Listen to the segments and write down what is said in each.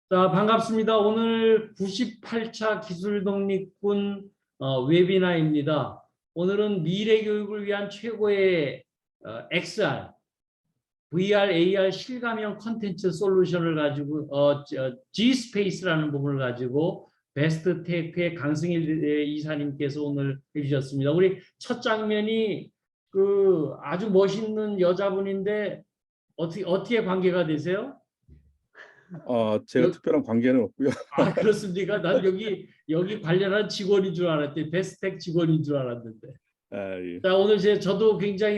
자, 반갑습니다. 오늘 98차 기술독립군 웨비나입니다. 오늘은 미래 교육을 위한 최고의 XR, VR, AR 실감형 컨텐츠 솔루션을 가지고 G-스페이스라는 부분을 가지고 베스트 테크의 강승일 이사님께서 오늘 해주셨습니다. 우리 첫 장면이 그 아주 멋있는 여자분인데 어떻게 관계가 되세요? 제가 특별한 관계는 없고요. 아, 그렇습니까? 난 여기 관련한 직원인 줄 알았더니 베스텍 직원인 줄 알았는데. 예. 자, 오늘 저도 굉장히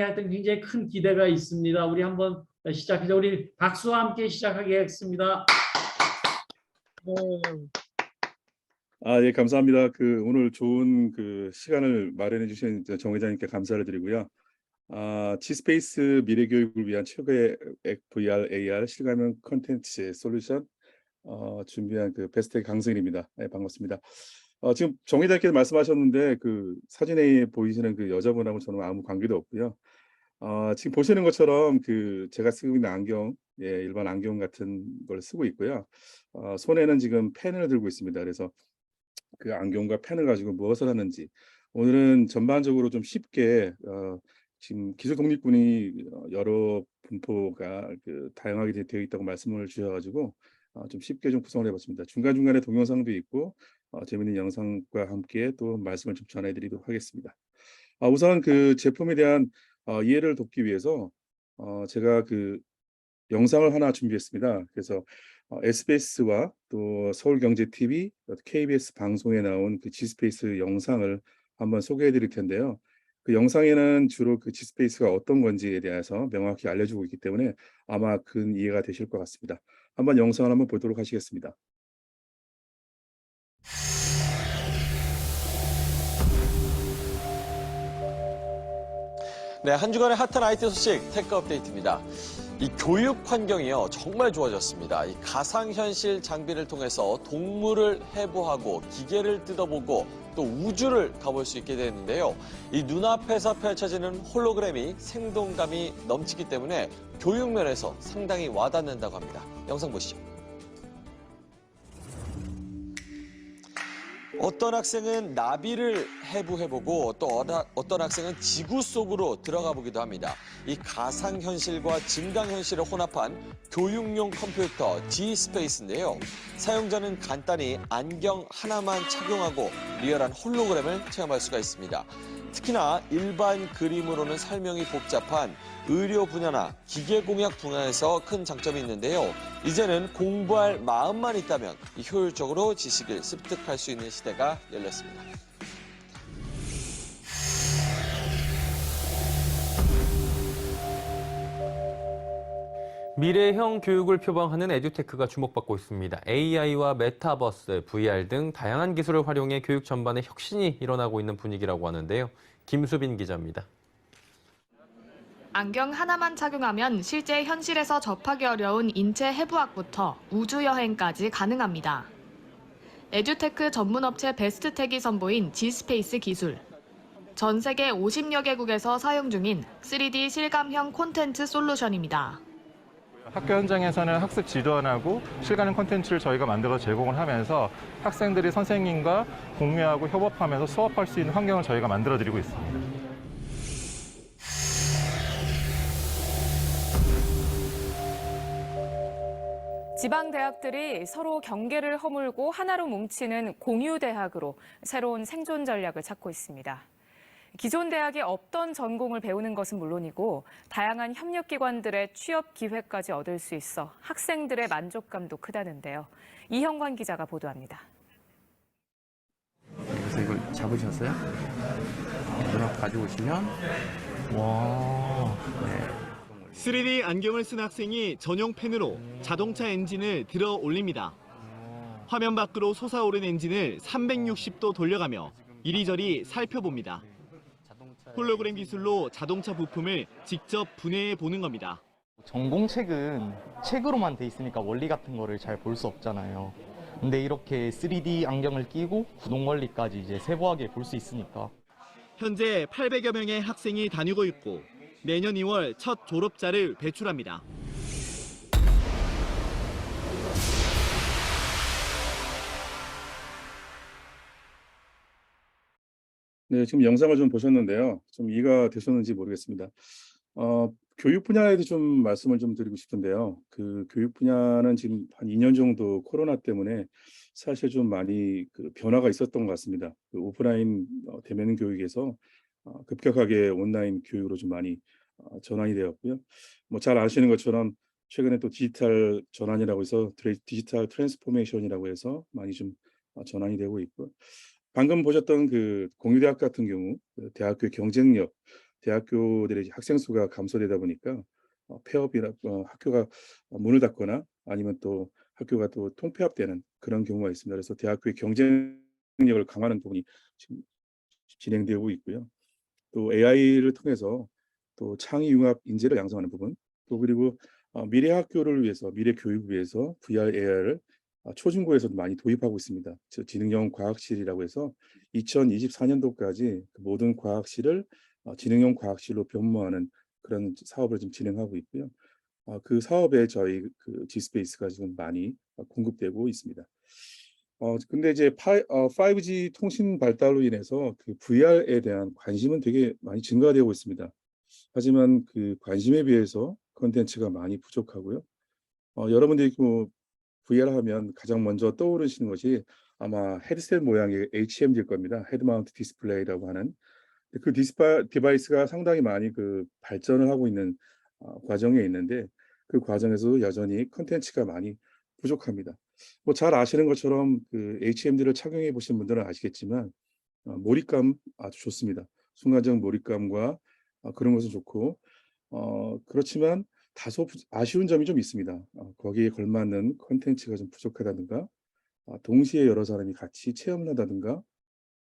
큰 기대가 있습니다. 우리 한번 시작하자. 우리 박수와 함께 시작하겠습니다. 예, 감사합니다. 오늘 좋은 시간을 마련해 주신 정 회장님께 감사를 드리고요. G스페이스 미래 교육을 위한 최고의 VR, AR 실감형 컨텐츠 솔루션 준비한 베스트 강승일입니다. 네, 반갑습니다. 지금 정 회장님께서 말씀하셨는데 사진에 보이시는 여자분하고 저는 아무 관계도 없고요. 지금 보시는 것처럼 제가 쓰고 있는 안경, 일반 안경 같은 걸 쓰고 있고요. 손에는 지금 펜을 들고 있습니다. 그래서 그 안경과 펜을 가지고 무엇을 하는지 오늘은 전반적으로 좀 쉽게 지금 기술독립군이 여러 분포가 다양하게 되어 있다고 말씀을 주셔가지고 좀 쉽게 좀 구성을 해봤습니다. 중간중간에 동영상도 있고 재미있는 영상과 함께 또 말씀을 좀 전해드리도록 하겠습니다. 우선 제품에 대한 이해를 돕기 위해서 제가 영상을 하나 준비했습니다. 그래서 SBS와 또 서울경제TV, KBS 방송에 나온 G스페이스 영상을 한번 소개해 드릴 텐데요. 그 영상에는 주로 G스페이스가 어떤 건지에 대해서 명확히 알려주고 있기 때문에 아마 큰 이해가 되실 것 같습니다. 한번 영상을 한번 보도록 하시겠습니다. 네, 한 주간의 핫한 IT 소식 테크 업데이트입니다. 이 교육 환경이요 정말 좋아졌습니다. 이 가상현실 장비를 통해서 동물을 해부하고 기계를 뜯어보고 또 우주를 가볼 수 있게 되는데요. 이 눈앞에서 펼쳐지는 홀로그램이 생동감이 넘치기 때문에 교육 면에서 상당히 와닿는다고 합니다. 영상 보시죠. 어떤 학생은 나비를 해부해보고 또 어떤 학생은 지구 속으로 들어가 보기도 합니다. 이 가상현실과 증강현실을 혼합한 교육용 컴퓨터 G스페이스인데요. 사용자는 간단히 안경 하나만 착용하고 리얼한 홀로그램을 체험할 수가 있습니다. 특히나 일반 그림으로는 설명이 복잡한 의료 분야나 기계공학 분야에서 큰 장점이 있는데요. 이제는 공부할 마음만 있다면 효율적으로 지식을 습득할 수 있는 시대가 열렸습니다. 미래형 교육을 표방하는 에듀테크가 주목받고 있습니다. AI와 메타버스, VR 등 다양한 기술을 활용해 교육 전반에 혁신이 일어나고 있는 분위기라고 하는데요. 김수빈 기자입니다. 안경 하나만 착용하면 실제 현실에서 접하기 어려운 인체 해부학부터 우주 여행까지 가능합니다. 에듀테크 전문업체 베스트텍이 선보인 G스페이스 기술. 전 세계 50여 개국에서 사용 중인 3D 실감형 콘텐츠 솔루션입니다. 학교 현장에서는 학습 지도안하고 실감형 콘텐츠를 저희가 만들어 제공을 하면서 학생들이 선생님과 공유하고 협업하면서 수업할 수 있는 환경을 저희가 만들어드리고 있습니다. 지방 대학들이 서로 경계를 허물고 하나로 뭉치는 공유대학으로 새로운 생존 전략을 찾고 있습니다. 기존 대학에 없던 전공을 배우는 것은 물론이고 다양한 협력기관들의 취업 기회까지 얻을 수 있어 학생들의 만족감도 크다는데요. 이형관 기자가 보도합니다. 그래서 이걸 잡으셨어요? 눈앞 가지고 오시면 와. 네. 3D 안경을 쓴 학생이 전용 펜으로 자동차 엔진을 들어 올립니다. 화면 밖으로 솟아오른 엔진을 360도 돌려가며 이리저리 살펴봅니다. 홀로그램 기술로 자동차 부품을 직접 분해해 보는 겁니다. 전공책은 책으로만 돼 있으니까 원리 같은 거를 잘 볼 수 없잖아요. 근데 이렇게 3D 안경을 끼고 구동 원리까지 이제 세부하게 볼 수 있으니까. 현재 800여 명의 학생이 다니고 있고 내년 2월 첫 졸업자를 배출합니다. 네, 지금 영상을 좀 보셨는데요. 좀 이해가 되셨는지 모르겠습니다. 교육 분야에도 좀 말씀을 좀 드리고 싶은데요. 그 교육 분야는 지금 한 2년 정도 코로나 때문에 사실 좀 많이 그 변화가 있었던 것 같습니다. 그 오프라인 대면 교육에서 급격하게 온라인 교육으로 좀 많이 전환이 되었고요. 뭐 잘 아시는 것처럼 최근에 또 디지털 전환이라고 해서 디지털 트랜스포메이션이라고 해서 많이 좀 전환이 되고 있고, 방금 보셨던 그 공유대학 같은 경우 그 대학교의 경쟁력, 대학교들의 이제 학생 수가 감소되다 보니까 폐업이나 학교가 문을 닫거나 아니면 또 학교가 또 통폐합되는 그런 경우가 있습니다. 그래서 대학교의 경쟁력을 강화하는 부분이 지금 진행되고 있고요. 또 AI를 통해서 또 창의 융합 인재를 양성하는 부분, 또 그리고 미래 학교를 위해서, 미래 교육을 위해서 VR, AR을 초중고에서도 많이 도입하고 있습니다. 지능형 과학실이라고 해서 2024년도까지 모든 과학실을 지능형 과학실로 변모하는 그런 사업을 좀 진행하고 있고요. 그 사업에 저희 그 G스페이스가 지금 많이 공급되고 있습니다. 근데 이제 5G 통신 발달로 인해서 그 VR에 대한 관심은 되게 많이 증가되고 있습니다. 하지만 그 관심에 비해서 콘텐츠가 많이 부족하고요. 여러분들이 그 VR 하면 가장 먼저 떠오르시는 것이 아마 헤드셋 모양의 HMD일 겁니다. 헤드 마운트 디스플레이라고 하는 그 디바이스가 상당히 많이 그 발전을 하고 있는 과정에 있는데, 그 과정에서 여전히 콘텐츠가 많이 부족합니다. 뭐 잘 아시는 것처럼 그 HMD를 착용해 보신 분들은 아시겠지만 몰입감 아주 좋습니다. 순간적 몰입감과 그런 것은 좋고, 그렇지만 다소 아쉬운 점이 좀 있습니다. 거기에 걸맞는 콘텐츠가 좀 부족하다든가, 동시에 여러 사람이 같이 체험을 한다든가,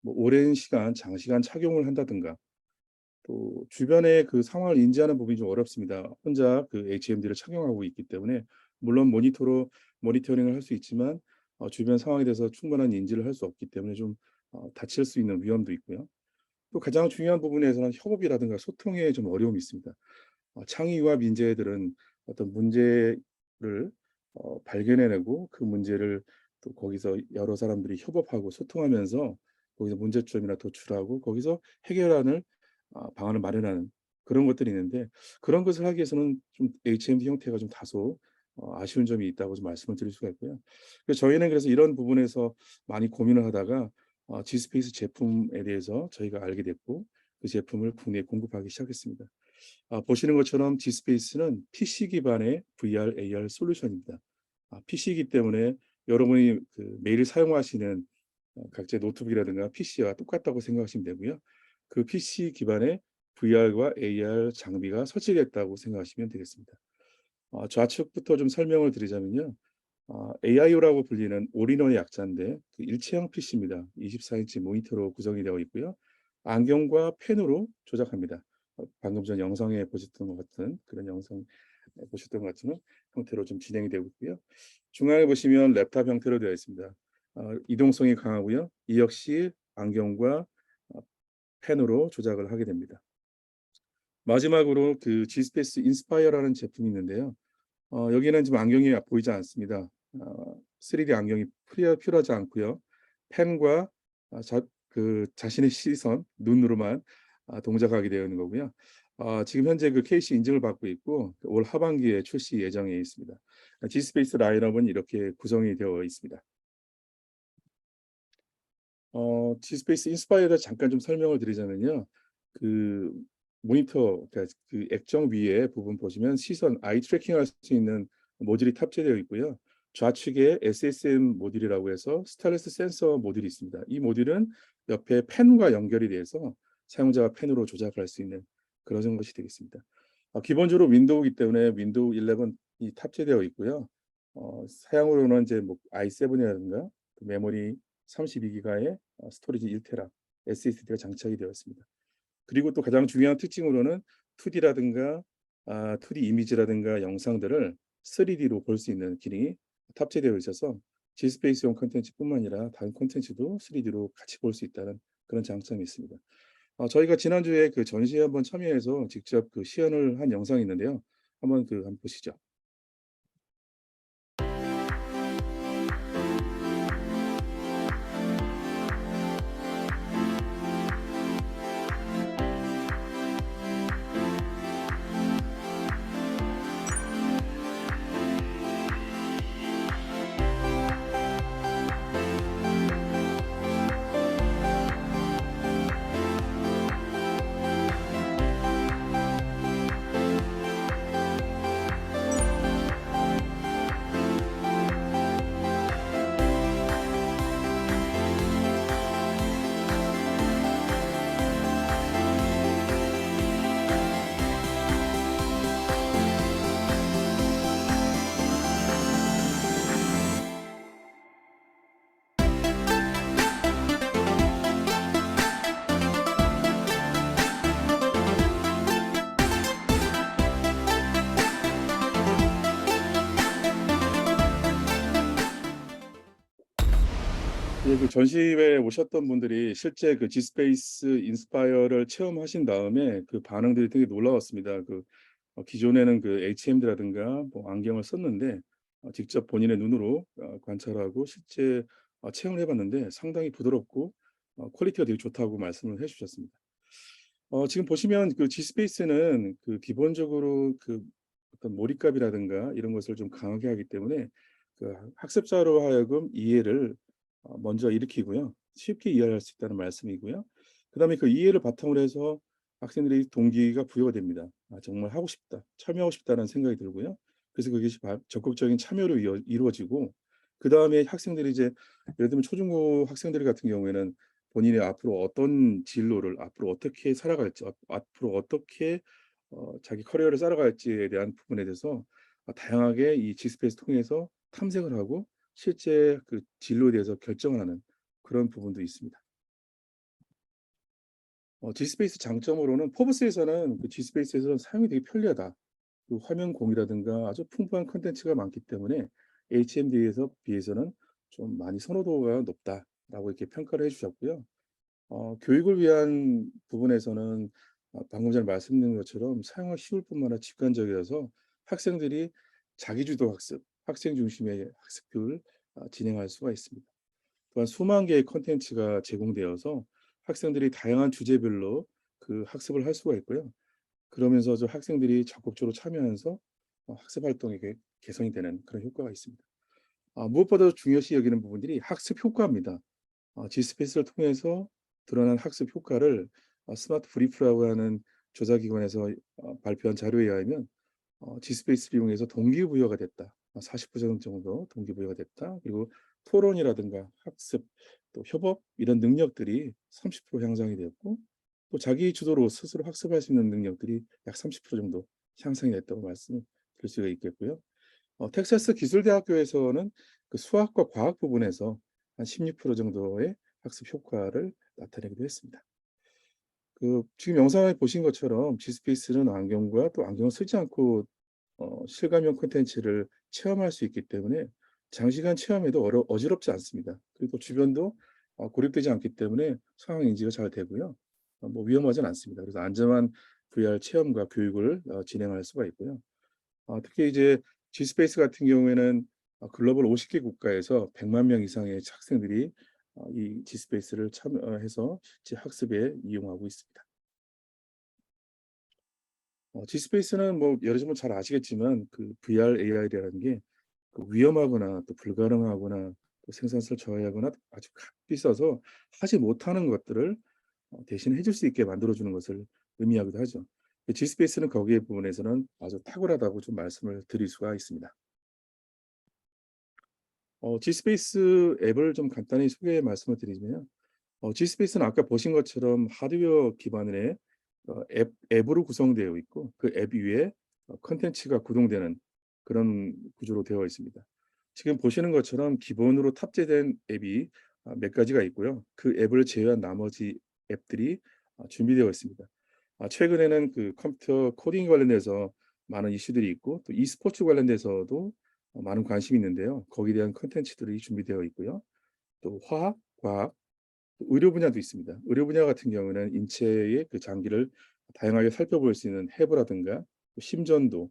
뭐 오랜 시간, 장시간 착용을 한다든가, 또 주변의 그 상황을 인지하는 부분이 좀 어렵습니다. 혼자 그 HMD를 착용하고 있기 때문에 물론 모니터링을 할 수 있지만 주변 상황에 대해서 충분한 인지를 할 수 없기 때문에 좀 다칠 수 있는 위험도 있고요. 또 가장 중요한 부분에서는 협업이라든가 소통에 좀 어려움이 있습니다. 창의 융합 인재들은 어떤 문제를 발견해내고 그 문제를 또 거기서 여러 사람들이 협업하고 소통하면서 거기서 문제점이나 도출하고 거기서 해결안을 방안을 마련하는 그런 것들이 있는데, 그런 것을 하기 위해서는 좀 HMD 형태가 좀 다소 아쉬운 점이 있다고 좀 말씀을 드릴 수가 있고요. 그래서 저희는 그래서 이런 부분에서 많이 고민을 하다가 G스페이스 제품에 대해서 저희가 알게 됐고 그 제품을 국내에 공급하기 시작했습니다. 보시는 것처럼 G스페이스는 PC 기반의 VR, AR 솔루션입니다. PC이기 때문에 여러분이 그 매일 사용하시는 각자의 노트북이라든가 PC와 똑같다고 생각하시면 되고요. 그 PC 기반의 VR과 AR 장비가 설치됐다고 생각하시면 되겠습니다. 좌측부터 좀 설명을 드리자면요. AIO라고 불리는 올인원의 약자인데 그 일체형 PC입니다. 24인치 모니터로 구성이 되어 있고요. 안경과 펜으로 조작합니다. 방금 전 영상에 보셨던 것 같은 그런 영상 보셨던 것 같은 형태로 좀 진행이 되고 있고요. 중앙에 보시면 랩탑 형태로 되어 있습니다. 이동성이 강하고요. 이 역시 안경과 펜으로 조작을 하게 됩니다. 마지막으로 그 G스페이스 인스파이어라는 제품이 있는데요. 여기는 지금 안경이 보이지 않습니다. 3D 안경이 필요하지 않고요. 펜과 자신의 시선, 눈으로만 동작하게 되어 있는 거고요. 지금 현재 그 KC 인증을 받고 있고 올 하반기에 출시 예정에 있습니다. G스페이스 라인업은 이렇게 구성이 되어 있습니다. G스페이스 인스파이어를 잠깐 좀 설명을 드리자면요. 그 모니터, 그러니까 그 액정 위에 부분 보시면 시선, 아이 트래킹할 수 있는 모듈이 탑재되어 있고요. 좌측에 SSM 모듈이라고 해서 스타일러스 센서 모듈이 있습니다. 이 모듈은 옆에 펜과 연결이 돼서 사용자가 펜으로 조작할 수 있는 그런 것이 되겠습니다. 기본적으로 윈도우이기 때문에 윈도우 11이 탑재되어 있고요. 사양으로는 이제 뭐 i7이라든가 메모리 32기가의 스토리지 1테라 SSD가 장착이 되어 있습니다. 그리고 또 가장 중요한 특징으로는 2D라든가 2D 이미지라든가 영상들을 3D로 볼 수 있는 기능이 탑재되어 있어서 G스페이스용 콘텐츠뿐만 아니라 다른 콘텐츠도 3D로 같이 볼 수 있다는 그런 장점이 있습니다. 저희가 지난주에 그 전시회 한번 참여해서 직접 그 시연을 한 영상이 있는데요. 한번 보시죠. 예, 그 전시회에 오셨던 분들이 실제 그 지스페이스 인스파이어를 체험하신 다음에 그 반응들이 되게 놀라웠습니다. 기존에는 그 HMD라든가 뭐 안경을 썼는데 직접 본인의 눈으로 관찰하고 실제 체험을 해봤는데 상당히 부드럽고 퀄리티가 되게 좋다고 말씀을 해주셨습니다. 지금 보시면 그 G스페이스는 그 기본적으로 그 어떤 몰입감이라든가 이런 것을 좀 강하게 하기 때문에 그 학습자로 하여금 이해를 먼저 일으키고요. 쉽게 이해할 수 있다는 말씀이고요. 그다음에 그 이해를 바탕으로 해서 학생들이 동기가 부여가 됩니다. 정말 하고 싶다, 참여하고 싶다는 생각이 들고요. 그래서 그것이 적극적인 참여로 이루어지고 그다음에 학생들이 이제 예를 들면 초중고 학생들 같은 경우에는 본인이 앞으로 어떤 진로를 앞으로 어떻게 살아갈지 앞으로 어떻게 자기 커리어를 쌓아갈지에 대한 부분에 대해서 다양하게 이 G스페이스 통해서 탐색을 하고 실제 그 진로에 대해서 결정을 하는 그런 부분도 있습니다. G스페이스 장점으로는 포브스에서는 그 G스페이스에서는 사용이 되게 편리하다. 그 화면 공유라든가 아주 풍부한 컨텐츠가 많기 때문에 HMD에서 비해서는 좀 많이 선호도가 높다라고 이렇게 평가를 해주셨고요. 교육을 위한 부분에서는 방금 전에 말씀드린 것처럼 사용하기 쉬울 뿐만 아니라 직관적이어서 학생들이 자기주도 학습, 학생 중심의 학습을 진행할 수가 있습니다. 또한 수만 개의 컨텐츠가 제공되어서 학생들이 다양한 주제별로 그 학습을 할 수가 있고요. 그러면서 저 학생들이 적극적으로 참여하면서 학습 활동이 개선이 되는 그런 효과가 있습니다. 무엇보다도 중요시 여기는 부분들이 학습 효과입니다. G스페이스를 통해서 드러난 학습 효과를 스마트 브리프라고 하는 조사기관에서 발표한 자료에 의하면 G스페이스를 이용해서 동기부여가 됐다. 40% 정도 동기부여가 됐다. 그리고 토론이라든가 학습, 또 협업 이런 능력들이 30% 향상이 되었고 또 자기 주도로 스스로 학습할 수 있는 능력들이 약 30% 정도 향상이 됐다고 말씀을 드릴 수가 있겠고요. 텍사스 기술대학교에서는 그 수학과 과학 부분에서 한 16% 정도의 학습 효과를 나타내기도 했습니다. 지금 영상을 보신 것처럼 G스페이스는 안경과 또 안경을 쓰지 않고 실감형 콘텐츠를 체험할 수 있기 때문에 장시간 체험에도 어지럽지 않습니다. 그리고 주변도 고립되지 않기 때문에 상황 인지가 잘 되고요. 뭐 위험하진 않습니다. 그래서 안전한 VR 체험과 교육을 진행할 수가 있고요. 특히 이제 G스페이스 같은 경우에는 글로벌 50개 국가에서 100만 명 이상의 학생들이 이 G스페이스를 참여해서 실제 학습에 이용하고 있습니다. G스페이스는 뭐 여러분 잘 아시겠지만 그 VR AI라는 게 위험하거나 또 불가능하거나 또 생산성을 저하하거나 아주 값비싸서 하지 못하는 것들을 대신 해줄 수 있게 만들어주는 것을 의미하기도 하죠. G스페이스는 거기에 부분에서는 아주 탁월하다고 좀 말씀을 드릴 수가 있습니다. G스페이스 앱을 좀 간단히 소개 말씀을 드리면 G스페이스는 아까 보신 것처럼 하드웨어 기반의 앱으로 구성되어 있고 그 앱 위에 컨텐츠가 구동되는 그런 구조로 되어 있습니다. 지금 보시는 것처럼 기본으로 탑재된 앱이 몇 가지가 있고요. 그 앱을 제외한 나머지 앱들이 준비되어 있습니다. 최근에는 그 컴퓨터 코딩 관련해서 많은 이슈들이 있고 또 e스포츠 관련돼서도 많은 관심이 있는데요. 거기에 대한 컨텐츠들이 준비되어 있고요. 또 화학, 과학, 또 의료 분야도 있습니다. 의료 분야 같은 경우는 인체의 그 장기를 다양하게 살펴볼 수 있는 해부라든가 또 심전도,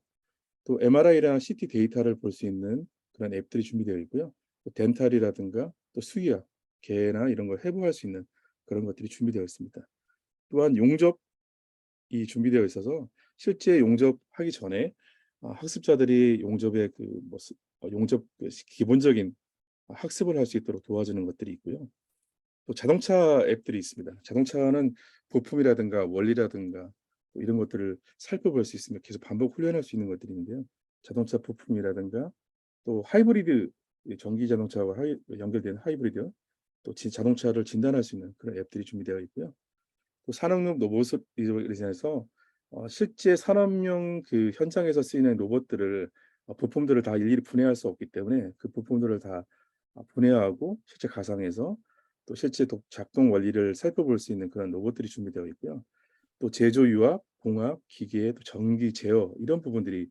또 MRI랑 CT 데이터를 볼 수 있는 그런 앱들이 준비되어 있고요. 또 덴탈이라든가 또 수의학, 개나 이런 걸 해부할 수 있는 그런 것들이 준비되어 있습니다. 또한 용접이 준비되어 있어서 실제 용접하기 전에 학습자들이 용접의 용접 기본적인 학습을 할 수 있도록 도와주는 것들이 있고요. 또 자동차 앱들이 있습니다. 자동차는 부품이라든가 원리라든가 이런 것들을 살펴볼 수 있으며 계속 반복 훈련할 수 있는 것들이 있는데요. 자동차 부품이라든가 또 하이브리드 전기 자동차와 연결된 하이브리드 또 자동차를 진단할 수 있는 그런 앱들이 준비되어 있고요. 또 산업용 로봇을 인해서 실제 산업용 그 현장에서 쓰이는 로봇들을 부품들을 다 일일이 분해할 수 없기 때문에 그 부품들을 다 분해하고 실제 가상에서 또 실제 작동 원리를 살펴볼 수 있는 그런 로봇들이 준비되어 있고요. 또 제조 유압, 공학, 기계, 또 전기 제어 이런 부분들이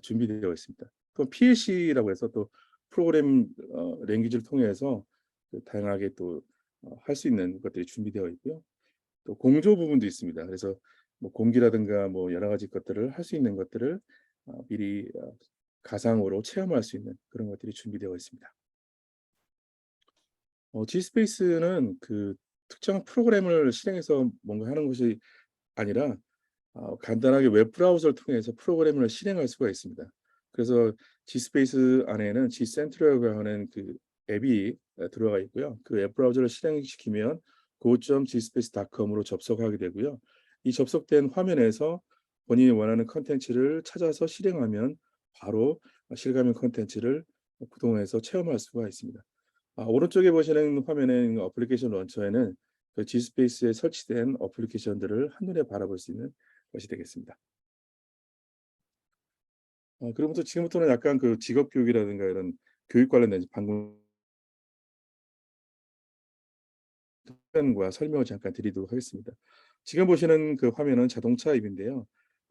준비되어 있습니다. 또 PLC라고 해서 또 프로그램 랭귀지를 통해서 다양하게 또 할 수 있는 것들이 준비되어 있고요. 또 공조 부분도 있습니다. 그래서 뭐 공기라든가 뭐 여러 가지 것들을 할 수 있는 것들을 미리 가상으로 체험할 수 있는 그런 것들이 준비되어 있습니다. G스페이스는 그 특정한 프로그램을 실행해서 뭔가 하는 것이 아니라 간단하게 웹 브라우저를 통해서 프로그램을 실행할 수가 있습니다. 그래서 G스페이스 안에는 G센트럴이라고 하는 그 앱이 들어가 있고요. 그 웹 브라우저를 실행시키면 go.gspace.com으로 접속하게 되고요. 이 접속된 화면에서 본인이 원하는 컨텐츠를 찾아서 실행하면 바로 실가면 컨텐츠를 구동해서 체험할 수가 있습니다. 오른쪽에 보시는 화면에 어플리케이션 런처에는 그 G스페이스에 설치된 어플리케이션들을 한눈에 바라볼 수 있는 것이 되겠습니다. 그러면서 지금부터는 약간 그 직업 교육이라든가 이런 교육 관련된 방금 과 설명을 잠깐 드리도록 하겠습니다. 지금 보시는 그 화면은 자동차 앱인데요.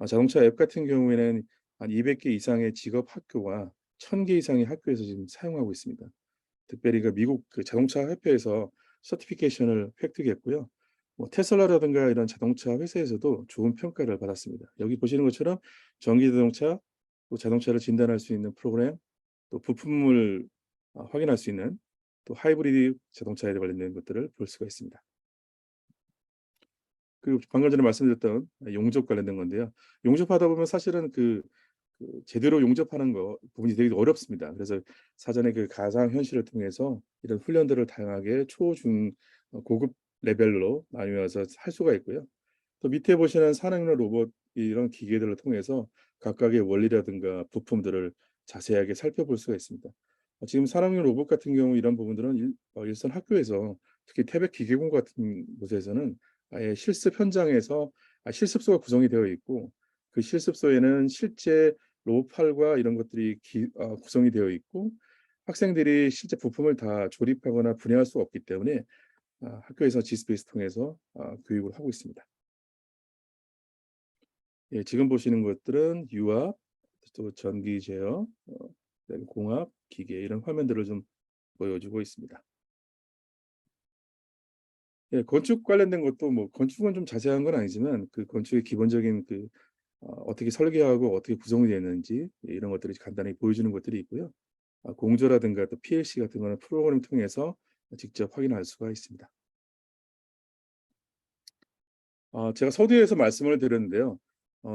자동차 앱 같은 경우에는 한 200개 이상의 직업 학교와 1000개 이상의 학교에서 지금 사용하고 있습니다. 특별히 그 미국 그 자동차 협회에서 서티피케이션을 획득했고요. 뭐 테슬라라든가 이런 자동차 회사에서도 좋은 평가를 받았습니다. 여기 보시는 것처럼 전기 자동차, 또 자동차를 진단할 수 있는 프로그램, 또 부품을 확인할 수 있는 또 하이브리드 자동차에 관련된 것들을 볼 수가 있습니다. 그리고 방금 전에 말씀드렸던 용접 관련된 건데요. 용접하다 보면 사실은 그 제대로 용접하는 거 부분이 되게 어렵습니다. 그래서 사전에 그 가상 현실을 통해서 이런 훈련들을 다양하게 초, 중, 고급 레벨로 나뉘어서 할 수가 있고요. 또 밑에 보시는 산업용 로봇 이런 기계들을 통해서 각각의 원리라든가 부품들을 자세하게 살펴볼 수가 있습니다. 지금 산업용 로봇 같은 경우 이런 부분들은 일선 학교에서 특히 태백 기계공 같은 곳에서는 아예 실습 현장에서 실습소가 구성이 되어 있고 그 실습소에는 실제 로봇팔과 이런 것들이 구성이 되어 있고 학생들이 실제 부품을 다 조립하거나 분해할 수 없기 때문에 학교에서 G스페이스 통해서 교육을 하고 있습니다. 예, 지금 보시는 것들은 유압, 또 전기 제어, 그다음에 공압, 기계 이런 화면들을 좀 보여주고 있습니다. 예, 건축 관련된 것도 뭐 건축은 좀 자세한 건 아니지만 그 건축의 기본적인 그 어떻게 설계하고 어떻게 구성이 되는지 이런 것들이 간단히 보여주는 것들이 있고요. 공조라든가 또 PLC 같은 거는 프로그램을 통해서 직접 확인할 수가 있습니다. 제가 서두에서 말씀을 드렸는데요.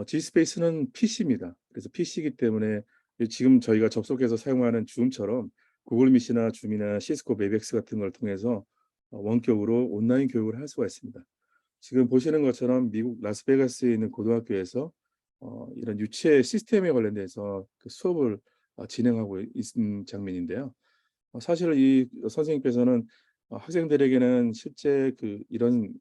G스페이스는 PC입니다. 그래서 PC이기 때문에 지금 저희가 접속해서 사용하는 줌처럼 구글 미트나 줌이나 시스코 웨백스 같은 걸 통해서 원격으로 온라인 교육을 할 수가 있습니다. 지금 보시는 것처럼 미국 라스베가스에 있는 고등학교에서 이런 유체 시스템에 관련돼서 그 수업을 진행하고 있는 장면인데요. 사실 이 선생님께서는 학생들에게는 실제 그 이런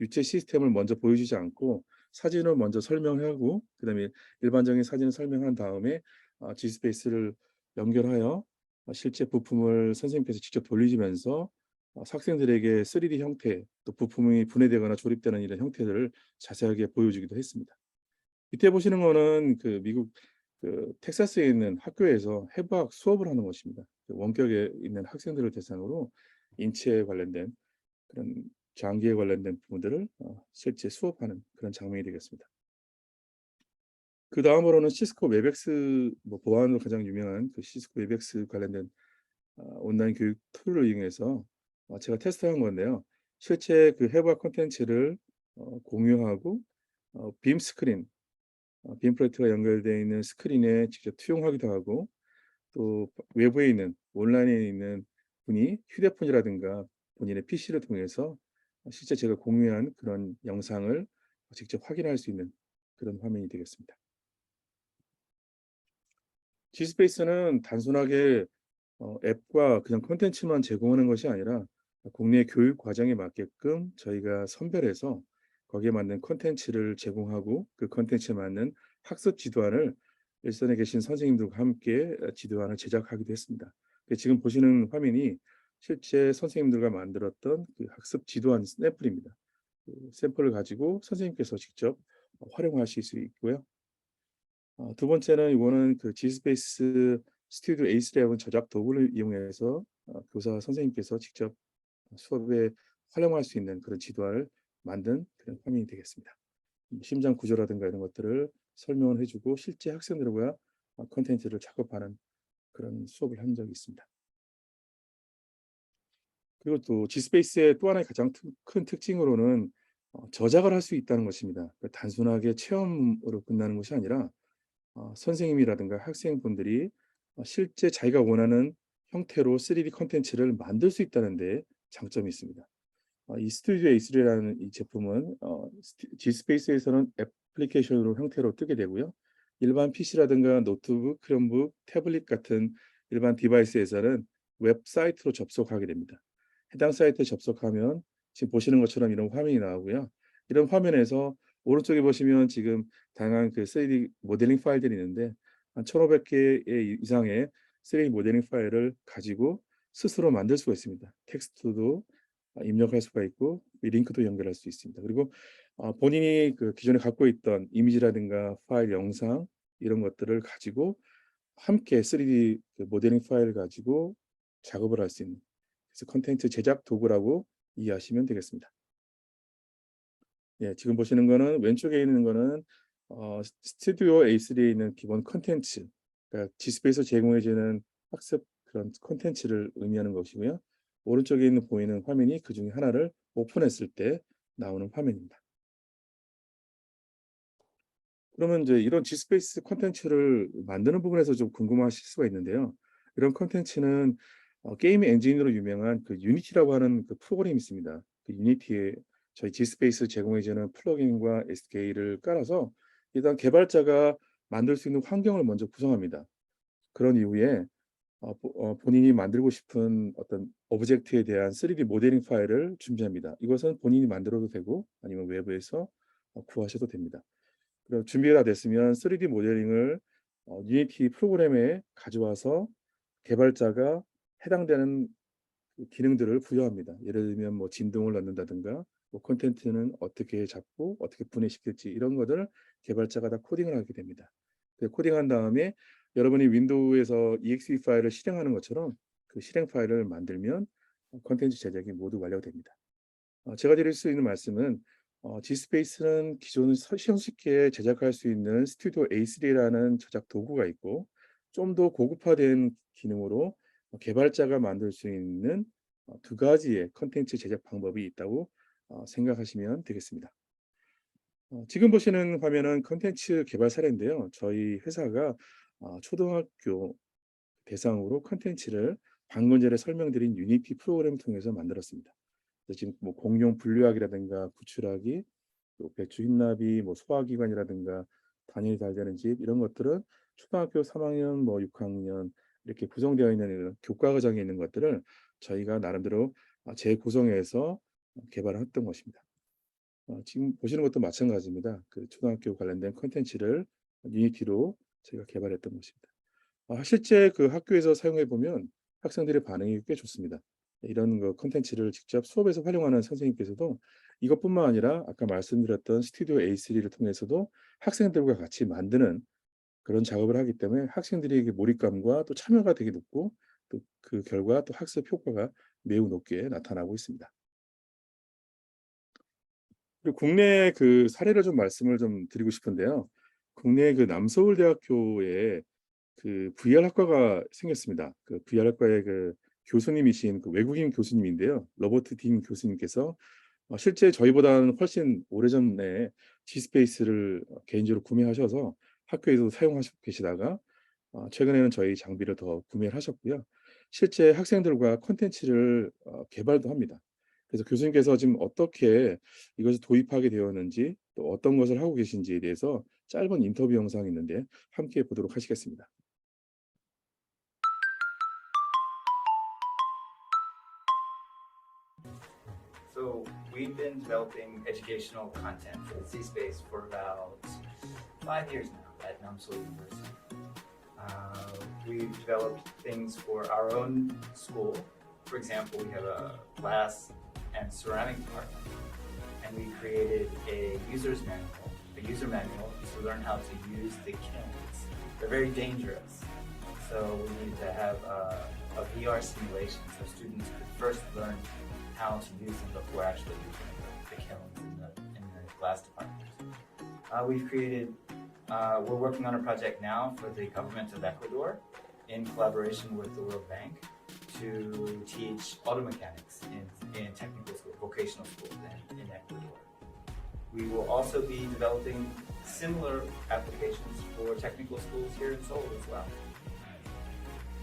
유체 시스템을 먼저 보여주지 않고 사진을 먼저 설명하고 그다음에 일반적인 사진을 설명한 다음에 G스페이스를 연결하여 실제 부품을 선생님께서 직접 돌리시면서 학생들에게 3D 형태 또 부품이 분해되거나 조립되는 이런 형태들을 자세하게 보여주기도 했습니다. 밑에 보시는 거는 그 미국 그 텍사스에 있는 학교에서 해부학 수업을 하는 것입니다. 원격에 있는 학생들을 대상으로 인체에 관련된 그런 장기에 관련된 부분들을 실제 수업하는 그런 장면이 되겠습니다. 그 다음으로는 시스코 웨백스 보안으로 가장 유명한 그 시스코 웨백스 관련된 온라인 교육 툴을 이용해서 제가 테스트한 건데요. 실제 그 해부학 콘텐츠를 공유하고 빔 스크린, 빔 프로젝터가 연결되어 있는 스크린에 직접 투영하기도 하고 또 외부에 있는 온라인에 있는 분이 휴대폰이라든가 본인의 PC를 통해서 실제 제가 공유한 그런 영상을 직접 확인할 수 있는 그런 화면이 되겠습니다. G스페이스는 단순하게 앱과 그냥 콘텐츠만 제공하는 것이 아니라 국내 교육 과정에 맞게끔 저희가 선별해서 거기에 맞는 콘텐츠를 제공하고 그 콘텐츠에 맞는 학습 지도안을 일선에 계신 선생님들과 함께 지도안을 제작하기도 했습니다. 지금 보시는 화면이 실제 선생님들과 만들었던 그 학습 지도안 샘플입니다. 그 샘플을 가지고 선생님께서 직접 활용하실 수 있고요. 두 번째는 이거는 그 G스페이스 스튜디오 A3라는 저작 도구를 이용해서 교사 선생님께서 직접 수업에 활용할 수 있는 그런 지도화를 만든 그런 화면이 되겠습니다. 심장 구조라든가 이런 것들을 설명을 해주고 실제 학생들과 콘텐츠를 작업하는 그런 수업을 한 적이 있습니다. 그리고 또 G스페이스의 또 하나의 가장 큰 특징으로는 저작을 할 수 있다는 것입니다. 단순하게 체험으로 끝나는 것이 아니라 선생님이라든가 학생분들이 실제 자기가 원하는 형태로 3D 콘텐츠를 만들 수 있다는 데 장점이 있습니다. 이 스튜디오 A3라는 이 제품은 G스페이스에서는 애플리케이션으로 형태로 뜨게 되고요. 일반 PC라든가 노트북, 크롬북, 태블릿 같은 일반 디바이스에서는 웹사이트로 접속하게 됩니다. 해당 사이트에 접속하면 지금 보시는 것처럼 이런 화면이 나오고요. 이런 화면에서 오른쪽에 보시면 지금 다양한 그 3D 모델링 파일들이 있는데 한 1,500개 이상의 3D 모델링 파일을 가지고 스스로 만들 수가 있습니다. 텍스트도 입력할 수가 있고 링크도 연결할 수 있습니다. 그리고 본인이 그 기존에 갖고 있던 이미지라든가 파일, 영상 이런 것들을 가지고 함께 3D 모델링 파일을 가지고 작업을 할 수 있는 그래서 콘텐츠 제작 도구라고 이해하시면 되겠습니다. 예, 지금 보시는 거는 왼쪽에 있는 거는 스튜디오 A3에 있는 기본 콘텐츠, 그러니까 G스페이스 제공해주는 학습 그런 콘텐츠를 의미하는 것이고요. 오른쪽에 있는 보이는 화면이 그 중에 하나를 오픈했을 때 나오는 화면입니다. 그러면 이제 이런 G스페이스 콘텐츠를 만드는 부분에서 좀 궁금하실 수가 있는데요. 이런 콘텐츠는 게임 엔진으로 유명한 그 유니티라고 하는 그 프로그램이 있습니다. 그 유니티에 저희 G스페이스 제공해주는 플러그인과 SDK를 깔아서 일단 개발자가 만들 수 있는 환경을 먼저 구성합니다. 그런 이후에 본인이 만들고 싶은 어떤 오브젝트에 대한 3D 모델링 파일을 준비합니다. 이것은 본인이 만들어도 되고 아니면 외부에서 구하셔도 됩니다. 그리고 준비가 됐으면 3D 모델링을 유니티 프로그램에 가져와서 개발자가 해당되는 기능들을 부여합니다. 예를 들면 뭐 진동을 넣는다든가 뭐 콘텐츠는 어떻게 잡고 어떻게 분해시킬지 이런 것들을 개발자가 다 코딩을 하게 됩니다. 코딩한 다음에 여러분이 윈도우에서 exe 파일을 실행하는 것처럼 그 실행 파일을 만들면 콘텐츠 제작이 모두 완료됩니다. 제가 드릴 수 있는 말씀은 G스페이스는 기존 쉽게 제작할 수 있는 스튜디오 A3라는 저작 도구가 있고 좀 더 고급화된 기능으로 개발자가 만들 수 있는 두 가지의 콘텐츠 제작 방법이 있다고 생각하시면 되겠습니다. 지금 보시는 화면은 콘텐츠 개발 사례인데요. 저희 회사가 초등학교 대상으로 콘텐츠를 방금 전에 설명드린 유니티 프로그램을 통해서 만들었습니다. 지금 뭐 공용 분류하기라든가 구출하기, 또 배추 흰나비, 뭐 소화기관이라든가 단일이 잘 되는 집 이런 것들은 초등학교 3학년, 뭐 6학년 이렇게 구성되어 있는 이런 교과 과정에 있는 것들을 저희가 나름대로 재구성해서 개발했던 것입니다. 지금 보시는 것도 마찬가지입니다. 그 초등학교 관련된 콘텐츠를 유니티로 저희가 개발했던 것입니다. 실제 그 학교에서 사용해 보면 학생들의 반응이 꽤 좋습니다. 이런 그 콘텐츠를 직접 수업에서 활용하는 선생님께서도 이것뿐만 아니라 아까 말씀드렸던 스튜디오 A3를 통해서도 학생들과 같이 만드는 그런 작업을 하기 때문에 학생들에게 몰입감과 또 참여가 되게 높고 또 그 결과 또 학습 효과가 매우 높게 나타나고 있습니다. 그리고 국내 그 사례를 좀 말씀을 좀 드리고 싶은데요. 국내 그 남서울대학교에 그 VR 학과가 생겼습니다. 그 VR 학과의 그 교수님이신 그 외국인 교수님인데요. 로버트 딘 교수님께서 실제 저희보다는 훨씬 오래전에 G스페이스를 개인적으로 구매하셔서 학교에도 사용하시고 계시다가 최근에는 저희 장비를 더 구매를 하셨고요. 실제 학생들과 콘텐츠를 개발도 합니다. 그래서 교수님께서 지금 어떻게 이것을 도입하게 되었는지 또 어떤 것을 하고 계신지에 대해서 짧은 인터뷰 영상이 있는데 함께 보도록 하시겠습니다. So we've been developing educational content for Zspace for about 5 years now at Namso University. We've developed things for our own school. For example, we have a glass and ceramic department, and we created a user manual to learn how to use the kilns. They're very dangerous. So we needed to have a VR simulation so students could first learn how to use them before actually using the kilns in the glass department. We're working on a project now for the government of Ecuador in collaboration with the World Bank to teach auto mechanics in technical school, vocational schools in Ecuador. We will also be developing similar applications for technical schools here in Seoul as well.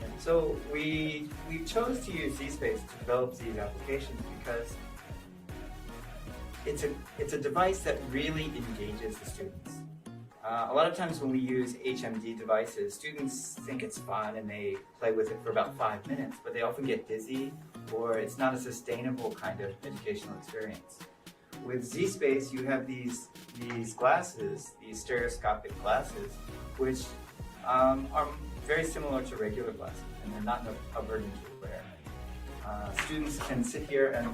And so we chose to use zSpace to develop these applications because it's a device that really engages the students. A lot of times when we use HMD devices, students think it's fun and they play with it for about 5 minutes, but they often get dizzy or it's not a sustainable kind of educational experience. With zSpace, you have these glasses, these stereoscopic glasses, which are very similar to regular glasses, and they're not a burden to wear. Students can sit here and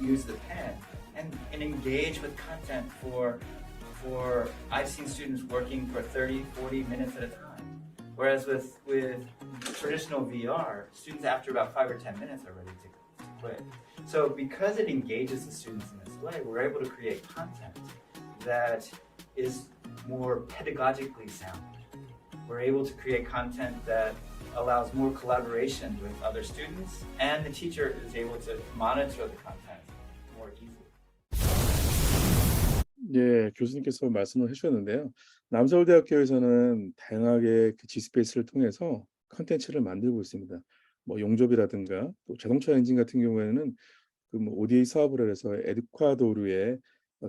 use the pen and engage with content for I've seen students working for 30, 40 minutes at a time. Whereas with traditional VR, students after about 5 or 10 minutes are ready to quit. So because it engages the students in this way, we're able to create content that is more pedagogically sound. We're able to create content that allows more collaboration with other students, and the teacher is able to monitor the content more easily. 예, 교수님께서 말씀을 해주셨는데요. 남서울대학교에서는 다양하게 그 G스페이스를 통해서 컨텐츠를 만들고 있습니다. 뭐 용접이라든가 또 자동차 엔진 같은 경우에는 그 뭐 ODA 사업을 해서 에콰도르의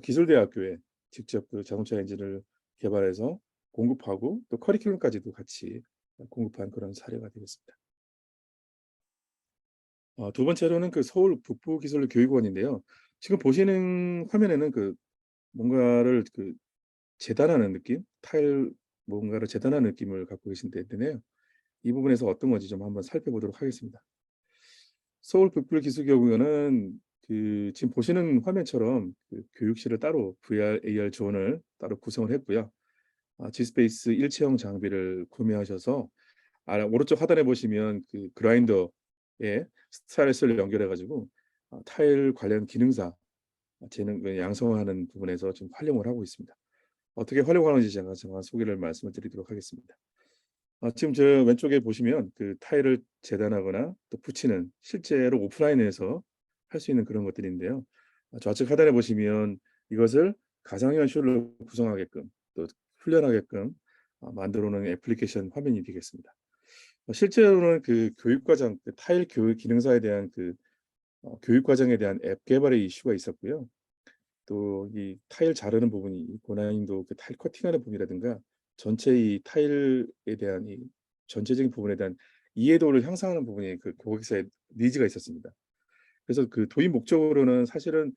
기술대학교에 직접 그 자동차 엔진을 개발해서 공급하고 또 커리큘럼까지도 같이 공급한 그런 사례가 되겠습니다. 두 번째로는 그 서울 북부기술교육원인데요. 지금 보시는 화면에는 그 뭔가를 그 재단하는 느낌, 타일 뭔가를 재단하는 느낌을 갖고 계신데요. 이 부분에서 어떤 건지 좀 한번 살펴보도록 하겠습니다. 서울 북부기술교육원은 그 지금 보시는 화면처럼 그 교육실을 따로 VR, AR 존을 따로 구성을 했고요. G스페이스 일체형 장비를 구매하셔서 오른쪽 하단에 보시면 그 그라인더에 스타일러스를 연결해가지고 타일 관련 기능사 양성하는 부분에서 좀 활용을 하고 있습니다. 어떻게 활용하는지 제가 소개를 말씀을 드리도록 하겠습니다. 지금 저 왼쪽에 보시면 그 타일을 재단하거나 또 붙이는 실제로 오프라인에서 할 수 있는 그런 것들인데요. 좌측 하단에 보시면 이것을 가상현실로 구성하게끔 또 훈련하게끔 만들어놓은 애플리케이션 화면이 되겠습니다. 실제로는 그 교육과정, 타일 교육 기능사에 대한 그 교육과정에 대한 앱 개발의 이슈가 있었고요. 또 이 타일 자르는 부분이 고난이도 그 타일 커팅하는 부분이라든가 전체 이 타일에 대한 이 전체적인 부분에 대한 이해도를 향상하는 부분이 그 고객사의 니즈가 있었습니다. 그래서 그 도입 목적으로는 사실은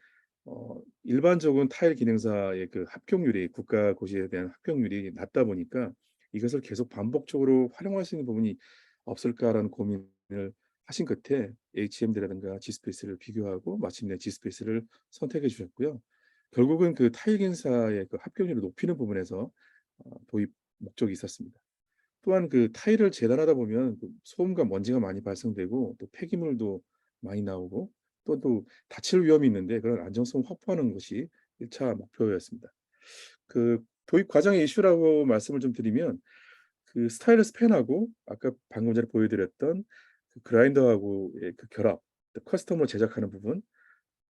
일반적인 타일 기능사의 그 합격률이 국가 고시에 대한 합격률이 낮다 보니까 이것을 계속 반복적으로 활용할 수 있는 부분이 없을까라는 고민을 하신 끝에 HMD라든가 G스페이스를 비교하고 마침내 G스페이스를 선택해 주셨고요. 결국은 그 타일 기능사의 그 합격률을 높이는 부분에서 도입 목적이 있었습니다. 또한 그 타일을 재단하다 보면 소음과 먼지가 많이 발생되고 또 폐기물도 많이 나오고 또 다칠 위험이 있는데 그런 안정성을 확보하는 것이 1차 목표였습니다. 그 도입 과정의 이슈라고 말씀을 좀 드리면 그 스타일러스 펜하고 아까 방금 전에 보여드렸던 그 그라인더하고의 그 결합, 커스텀으로 제작하는 부분,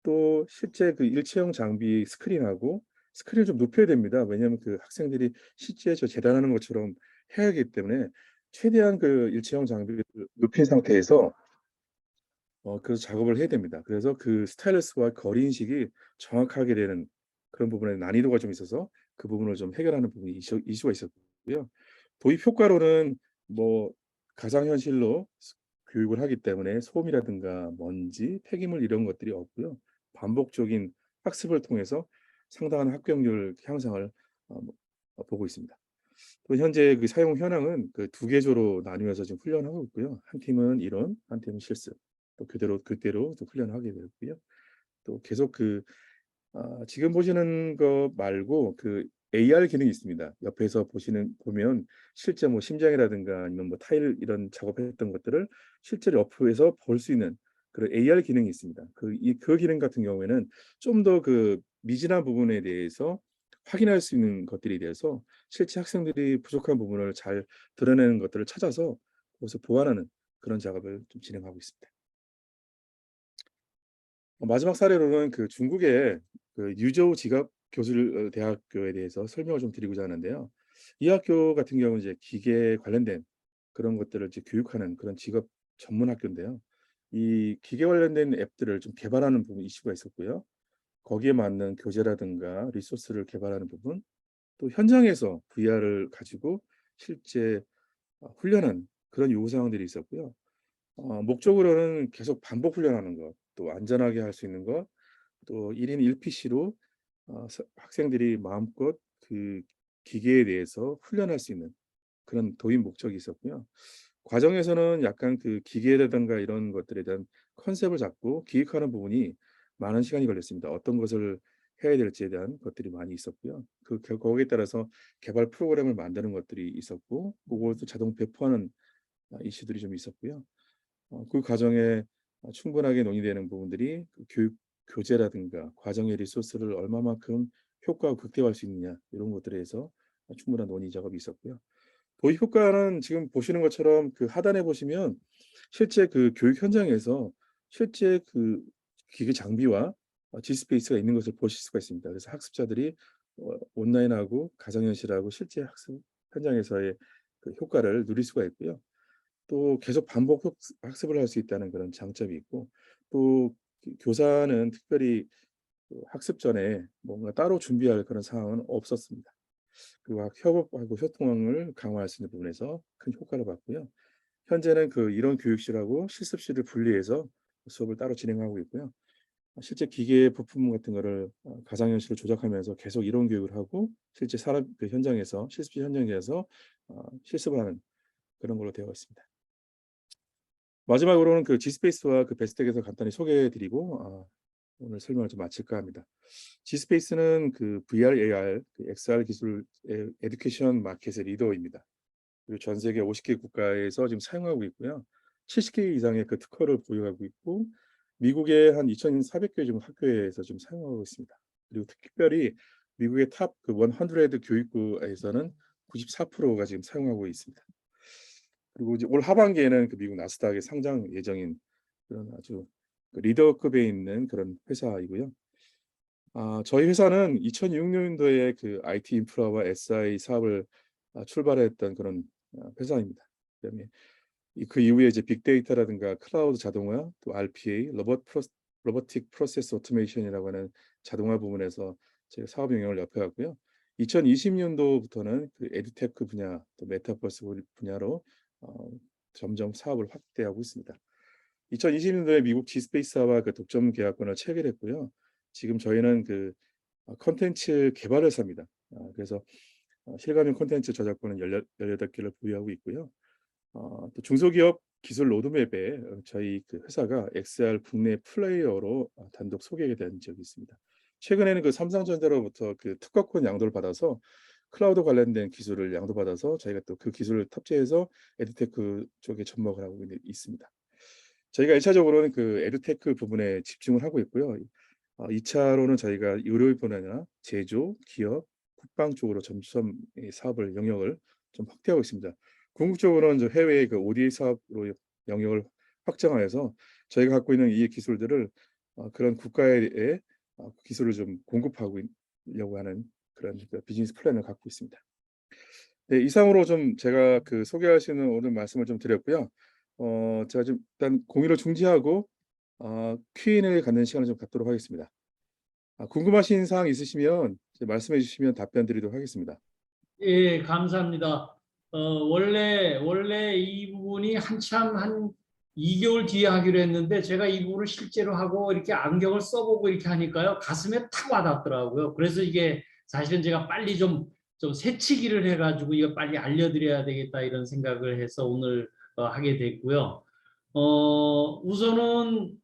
또 실제 그 일체형 장비 스크린하고 스크린을 좀 높여야 됩니다. 왜냐하면 그 학생들이 실제 저 재단하는 것처럼 해야 하기 때문에 최대한 그 일체형 장비를 높인 상태에서 그 작업을 해야 됩니다. 그래서 그 스타일러스와 거리 인식이 정확하게 되는 그런 부분에 난이도가 좀 있어서 그 부분을 좀 해결하는 부분이 이슈가 있었고요. 도입 효과로는 뭐 가상현실로 교육을 하기 때문에 소음이라든가 먼지, 폐기물 이런 것들이 없고요. 반복적인 학습을 통해서 상당한 합격률 향상을 보고 있습니다. 또 현재 그 사용 현황은 그 2개조로 나뉘어서 지금 훈련하고 있고요. 한 팀은 이론, 한 팀은 실습. 또 그대로 또 훈련하게 되고요. 또 계속 그 지금 보시는 거 말고 그 AR 기능이 있습니다. 옆에서 보면 실제 뭐 심장이라든가 아니면 뭐 타일 이런 작업했던 것들을 실제로 옆에서 볼 수 있는 그런 AR 기능이 있습니다. 그 기능 같은 경우에는 좀 더 그 미진한 부분에 대해서 확인할 수 있는 것들에 대해서 실제 학생들이 부족한 부분을 잘 드러내는 것들을 찾아서 그것을 보완하는 그런 작업을 좀 진행하고 있습니다. 마지막 사례로는 그 중국의 그 유저우 지갑 교술 대학교에 대해서 설명을 좀 드리고자 하는데요. 이 학교 같은 경우는 이제 기계 관련된 그런 것들을 이제 교육하는 그런 직업 전문 학교인데요. 이 기계 관련된 앱들을 좀 개발하는 부분 이슈가 있었고요. 거기에 맞는 교재라든가 리소스를 개발하는 부분, 또 현장에서 VR을 가지고 실제 훈련한 그런 요구사항들이 있었고요. 목적으로는 계속 반복 훈련하는 것, 또 안전하게 할 수 있는 것, 또 1인 1PC로 학생들이 마음껏 그 기계에 대해서 훈련할 수 있는 그런 도입 목적이 있었고요. 과정에서는 약간 그 기계라든가 이런 것들에 대한 컨셉을 잡고 기획하는 부분이 많은 시간이 걸렸습니다. 어떤 것을 해야 될지에 대한 것들이 많이 있었고요. 거기에 따라서 개발 프로그램을 만드는 것들이 있었고, 그것도 자동 배포하는 이슈들이 좀 있었고요. 그 과정에 충분하게 논의되는 부분들이 그 교육 교재라든가 과정의 리소스를 얼마만큼 효과を극대화할 수 있느냐 이런 것들에 대해서 충분한 논의 작업이 있었고요. 도입 효과는 지금 보시는 것처럼 그 하단에 보시면 실제 그 교육 현장에서 실제 그 기계 장비와 G스페이스가 있는 것을 보실 수가 있습니다. 그래서 학습자들이 온라인하고 가상현실하고 실제 학습 현장에서의 그 효과를 누릴 수가 있고요. 또 계속 반복 학습을 할 수 있다는 그런 장점이 있고, 또 교사는 특별히 학습 전에 뭔가 따로 준비할 그런 상황은 없었습니다. 그리고 협업하고 소통을 강화할 수 있는 부분에서 큰 효과를 봤고요. 현재는 그 이론 교육실하고 실습실을 분리해서 수업을 따로 진행하고 있고요. 실제 기계 부품 같은 거를 가상현실로 조작하면서 계속 이론 교육을 하고 실제 사람 그 현장에서 실습실 현장에서 실습을 하는 그런 걸로 되어 있습니다. 마지막으로는 그 G스페이스와 그 베스텍에서 간단히 소개해드리고 오늘 설명을 좀 마칠까 합니다. G스페이스는 그 VR, AR, 그 XR 기술 에듀케이션 마켓의 리더입니다. 그리고 전 세계 50개 국가에서 지금 사용하고 있고요. 70개 이상의 그 특허를 보유하고 있고, 미국의 한 2,400개 지금 학교에서 지금 사용하고 있습니다. 그리고 특별히 미국의 탑 그 100 교육부에서는 94%가 지금 사용하고 있습니다. 그리고 이제 올 하반기에는 그 미국 나스닥에 상장 예정인 그런 아주 리더급에 있는 그런 회사이고요. 저희 회사는 2006년도에 그 IT 인프라와 SI 사업을 출발했던 그런 회사입니다. 그다음에 그 이후에 이제 빅데이터라든가 클라우드 자동화, 또 RPA, 로보틱 프로세스 오토메이션이라고 하는 자동화 부분에서 제가 사업 영역을 넓혀갔고요. 2020년도부터는 그 에듀테크 분야, 또 메타버스 분야로 점점 사업을 확대하고 있습니다. 2020년도에 미국 G스페이스와 그 독점 계약권을 체결했고요. 지금 저희는 그 콘텐츠 개발 회사입니다. 그래서 실감형 콘텐츠 저작권은 18개를 보유하고 있고요. 또 중소기업 기술 로드맵에 저희 그 회사가 XR 국내 플레이어로 단독 소개가 된 적이 있습니다. 최근에는 그 삼성전자로부터 그 특허권 양도를 받아서 클라우드 관련된 기술을 양도받아서 저희가 또 그 기술을 탑재해서 에듀테크 쪽에 접목을 하고 있습니다. 저희가 1차적으로는 그 에듀테크 부분에 집중을 하고 있고요. 2차로는 저희가 의료 분야나 제조, 기업, 국방 쪽으로 점점 사업을 영역을 좀 확대하고 있습니다. 궁극적으로는 해외의 그 ODA 사업으로 영역을 확장하여서 저희가 갖고 있는 이 기술들을 그런 국가에 기술을 좀 공급하려고 하는 그런 비즈니스 플랜을 갖고 있습니다. 네, 이상으로 좀 제가 그 소개할 수 있는 오늘 말씀을 좀 드렸고요. 제가 좀 일단 공유를 중지하고 Q&A 갖는 시간을 좀 갖도록 하겠습니다. 궁금하신 사항 있으시면 말씀해 주시면 답변 드리도록 하겠습니다. 예, 감사합니다. 원래 이 부분이 한참 한 2개월 뒤에 하기로 했는데 제가 이 부분을 실제로 하고 이렇게 안경을 써보고 이렇게 하니까요 가슴에 탁 와닿더라고요. 그래서 이게 사실은 제가 빨리 좀 새치기를 해가지고 이거 빨리 알려드려야 되겠다 이런 생각을 해서 오늘 하게 됐고요. 우선은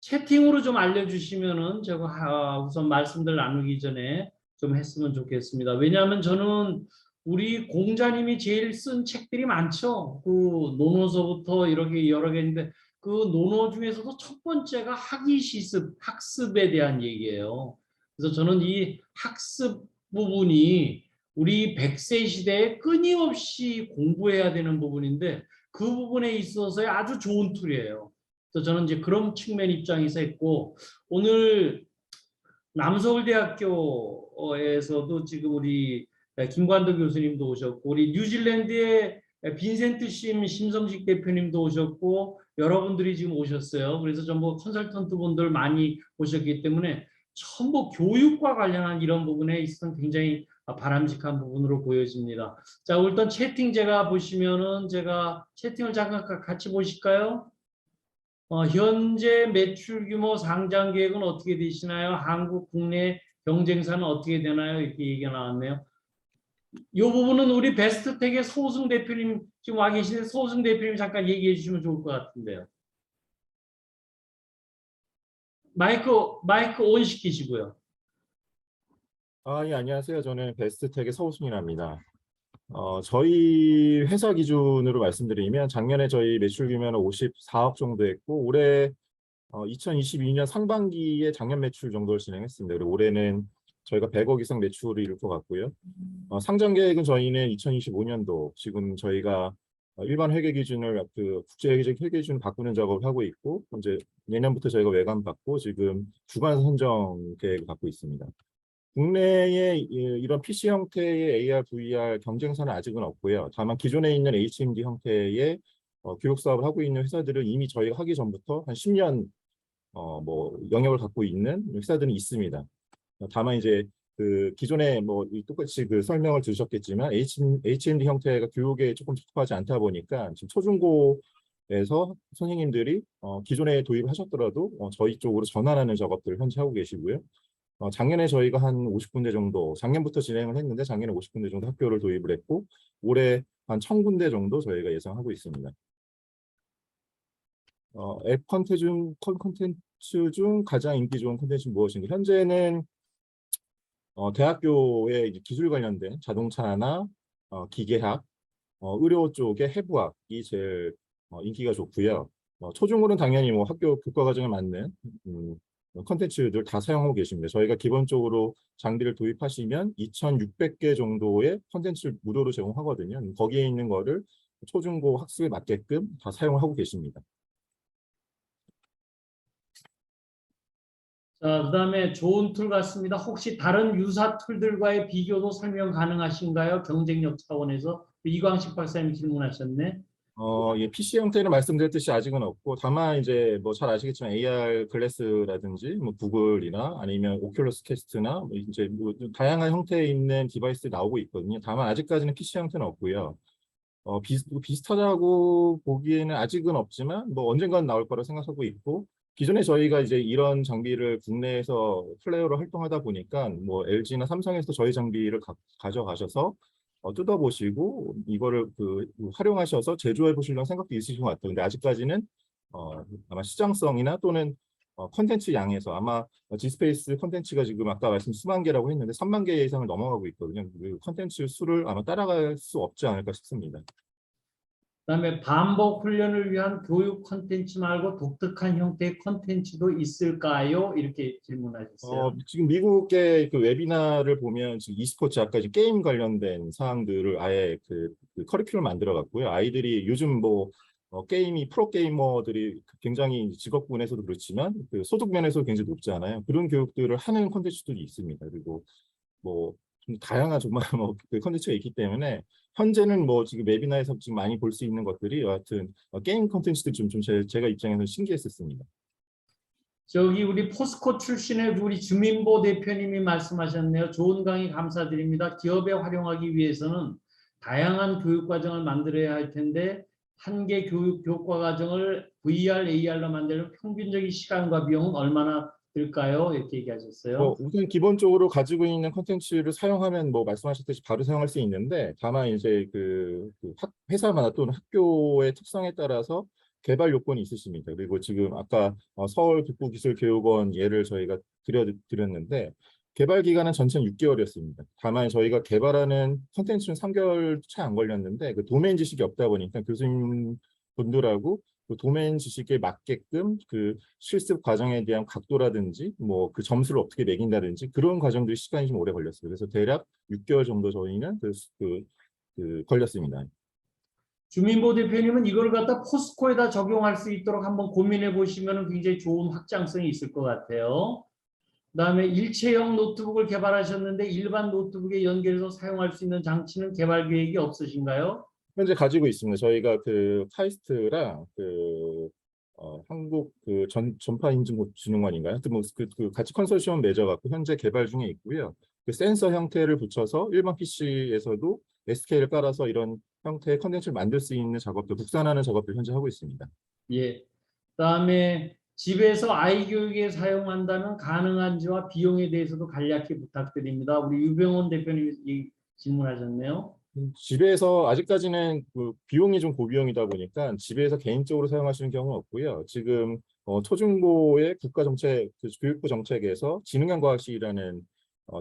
채팅으로 좀 알려주시면은 제가 우선 말씀들 나누기 전에 좀 했으면 좋겠습니다. 왜냐하면 저는 우리 공자님이 제일 쓴 책들이 많죠. 그 논어서부터 이렇게 여러 개 있는데 그 논어 중에서도 첫 번째가 학위시습, 학습에 대한 얘기예요. 그래서 저는 이 학습 부분이 우리 100세 시대에 끊임없이 공부해야 되는 부분인데 그 부분에 있어서의 아주 좋은 툴이에요. 그래서 저는 이제 그런 측면 입장에서 했고 오늘 남서울대학교에서도 지금 우리 김관도 교수님도 오셨고 우리 뉴질랜드의 빈센트 심성식 대표님도 오셨고 여러분들이 지금 오셨어요. 그래서 전부 컨설턴트 분들 많이 오셨기 때문에 전부 교육과 관련한 이런 부분에 있어서 굉장히 바람직한 부분으로 보여집니다. 자, 일단 채팅 제가 보시면은 제가 채팅을 잠깐 같이 보실까요? 현재 매출 규모 상장 계획은 어떻게 되시나요? 한국 국내 경쟁사는 어떻게 되나요? 이렇게 얘기가 나왔네요. 이 부분은 우리 베스트텍의 소승 대표님 지금 와 계시는데 소승 대표님 잠깐 얘기해 주시면 좋을 것 같은데요. 마이크 온 시키시고요. 예, 안녕하세요. 저는 베스트텍의 서우승이랍니다. 저희 회사 기준으로 말씀드리면 작년에 저희 매출 규모는 54억 정도 했고 올해 2022년 상반기에 작년 매출 정도를 진행했습니다. 그리고 올해는 저희가 100억 이상 매출을 이룰 것 같고요. 상장 계획은 저희는 2025년도 지금 저희가 일반 회계 기준을 국제 회계적 회계 기준을 바꾸는 작업을 하고 있고 이제 내년부터 저희가 외관 받고 지금 주관 선정 계획을 갖고 있습니다. 국내에 이런 PC 형태의 AR, VR 경쟁사는 아직은 없고요. 다만 기존에 있는 HMD 형태의 교육 사업을 하고 있는 회사들은 이미 저희가 하기 전부터 한 10년 영역을 갖고 있는 회사들은 있습니다. 다만 이제 그 기존에 똑같이 그 설명을 들으셨겠지만 HMD 형태가 교육에 조금 적합하지 않다 보니까 지금 초중고에서 선생님들이 기존에 도입을 하셨더라도 저희 쪽으로 전환하는 작업들을 현재 하고 계시고요. 작년에 저희가 한 50군데 정도, 작년부터 진행을 했는데 작년에 50군데 정도 학교를 도입을 했고 올해 한 1000군데 정도 저희가 예상하고 있습니다. 앱 콘텐츠 중 가장 인기 좋은 콘텐츠는 무엇인가? 현재는 대학교에 이제 기술 관련된 자동차나 기계학, 의료 쪽의 해부학이 제일 인기가 좋고요. 초중고는 당연히 학교 교과 과정에 맞는 콘텐츠들 다 사용하고 계십니다. 저희가 기본적으로 장비를 도입하시면 2,600개 정도의 콘텐츠를 무료로 제공하거든요. 거기에 있는 거를 초중고 학습에 맞게끔 다 사용하고 계십니다. 자, 그다음에 좋은 툴 같습니다. 혹시 다른 유사 툴들과의 비교도 설명 가능하신가요? 경쟁력 차원에서 이광식 박사님 질문하셨네. 예, PC 형태는 말씀드렸듯이 아직은 없고 다만 이제 잘 아시겠지만 AR 글래스라든지 구글이나 아니면 오큘러스 퀘스트나 이제 다양한 형태에 있는 디바이스 나오고 있거든요. 다만 아직까지는 PC 형태는 없고요. 비슷하다고 보기에는 아직은 없지만 언젠가는 나올 거라 생각하고 있고 기존에 저희가 이제 이런 장비를 국내에서 플레이어로 활동하다 보니까 LG나 삼성에서 저희 장비를 가져가셔서 뜯어보시고 이거를 활용하셔서 제조해 보시려는 생각도 있으신 것 같아요. 근데 아직까지는 아마 시장성이나 또는 컨텐츠 양에서 아마 G스페이스 컨텐츠가 지금 아까 말씀 수만 개라고 했는데 3만 개 이상을 넘어가고 있거든요. 그 컨텐츠 수를 아마 따라갈 수 없지 않을까 싶습니다. 그다음에 반복 훈련을 위한 교육 콘텐츠 말고 독특한 형태의 콘텐츠도 있을까요? 이렇게 질문하셨어요. 지금 미국의 그 웨비나를 보면 지금 e스포츠 아까 게임 관련된 사항들을 아예 그 커리큘럼 만들어 갖고요. 아이들이 요즘 게임이 프로게이머들이 굉장히 직업군에서도 그렇지만 그 소득 면에서도 굉장히 높잖아요. 그런 교육들을 하는 콘텐츠들이 있습니다. 그리고 좀 다양한 정말 그 콘텐츠가 있기 때문에 현재는 지금 웨비나에서 지금 많이 볼 수 있는 것들이 여하튼 게임 콘텐츠들 좀 제가 입장에서 신기했었습니다. 저기 우리 포스코 출신의 우리 주민보 대표님이 말씀하셨네요. 좋은 강의 감사드립니다. 기업에 활용하기 위해서는 다양한 교육 과정을 만들어야 할 텐데 한 개 교과 과정을 VR, AR로 만들면 평균적인 시간과 비용은 얼마나 들까요? 이렇게 얘기하셨어요. 우선 기본적으로 가지고 있는 콘텐츠를 사용하면 말씀하셨듯이 바로 사용할 수 있는데 다만 이제 회사마다 또는 학교의 특성에 따라서 개발 요건이 있으십니다. 그리고 지금 아까 서울 북부기술교육원 예를 저희가 드렸는데 개발 기간은 전체는 6개월이었습니다. 다만 저희가 개발하는 컨텐츠는 3개월 채 안 걸렸는데 그 도메인 지식이 없다 보니까 교수님 분들하고 그 도메인 지식에 맞게끔 그 실습 과정에 대한 각도라든지 뭐 그 점수를 어떻게 매긴다든지 그런 과정들이 시간이 좀 오래 걸렸어요. 그래서 대략 6개월 정도 저희는 걸렸습니다. 주민보 대표님은 이걸 갖다 포스코에다 적용할 수 있도록 한번 고민해 보시면 굉장히 좋은 확장성이 있을 것 같아요. 그다음에 일체형 노트북을 개발하셨는데 일반 노트북에 연결해서 사용할 수 있는 장치는 개발 계획이 없으신가요? 현재 가지고 있습니다. 저희가 그 카이스트랑 한국 그 전파인증진흥원인가요? 그 같이 컨소시엄 맺어갖고 현재 개발 중에 있고요. 그 센서 형태를 붙여서 일반 PC에서도 SK를 깔아서 이런 형태의 컨텐츠를 만들 수 있는 작업도 국산하는 작업을 현재 하고 있습니다. 예. 그다음에 집에서 아이 교육에 사용한다면 가능한지와 비용에 대해서도 간략히 부탁드립니다. 우리 유병원 대표님이 질문하셨네요. 집에서 아직까지는 그 비용이 좀 고비용이다 보니까 집에서 개인적으로 사용하시는 경우는 없고요. 지금 초중고의 국가정책, 교육부 정책에서 지능형과학실이라는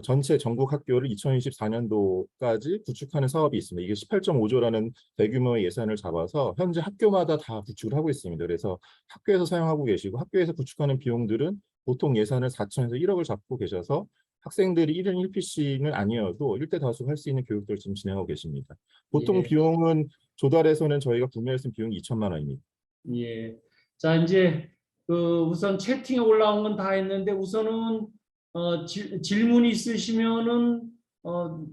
전체 전국 학교를 2024년도까지 구축하는 사업이 있습니다. 이게 18.5조라는 대규모의 예산을 잡아서 현재 학교마다 다 구축을 하고 있습니다. 그래서 학교에서 사용하고 계시고 학교에서 구축하는 비용들은 보통 예산을 4천에서 1억을 잡고 계셔서 학생들이 1인 1PC는 아니어도 1대 다수 할 수 있는 교육들을 지금 진행하고 계십니다. 보통 예. 비용은 조달에서는 저희가 구매했을 비용이 2천만 원입니다. 예. 자, 이제 우선 채팅에 올라온 건 다 했는데 우선은 질문 있으시면은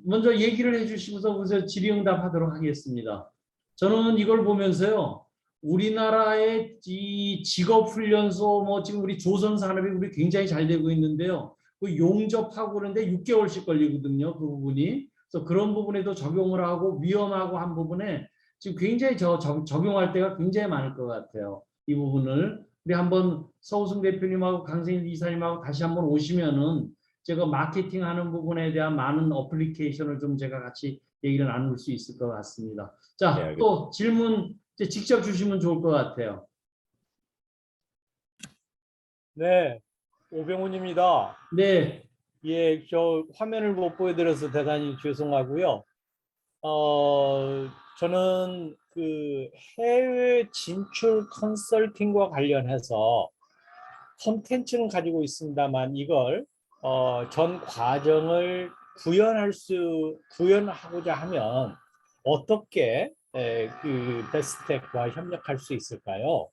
먼저 얘기를 해주시고서 우선 질의응답하도록 하겠습니다. 저는 이걸 보면서요, 우리나라의 이 직업훈련소 뭐 지금 우리 조선 산업이 우리 굉장히 잘 되고 있는데요. 그 용접하고 그런데 6개월씩 걸리거든요. 그 부분이. 그래서 그런 부분에도 적용을 하고 위험하고 한 부분에 지금 굉장히 적용할 때가 굉장히 많을 것 같아요. 이 부분을 우리 한번 서우승 대표님하고 강승일 이사님하고 다시 한번 오시면은 제가 마케팅하는 부분에 대한 많은 어플리케이션을 좀 제가 같이 얘기를 나눌 수 있을 것 같습니다. 자, 네, 또 질문 이제 직접 주시면 좋을 것 같아요. 네, 오병훈입니다. 네. 예, 저 화면을 못 보여드려서 대단히 죄송하고요. 저는 그 해외 진출 컨설팅과 관련해서 콘텐츠는 가지고 있습니다만 이걸 전 과정을 구현하고자 하면 어떻게 그 베스트텍과 협력할 수 있을까요?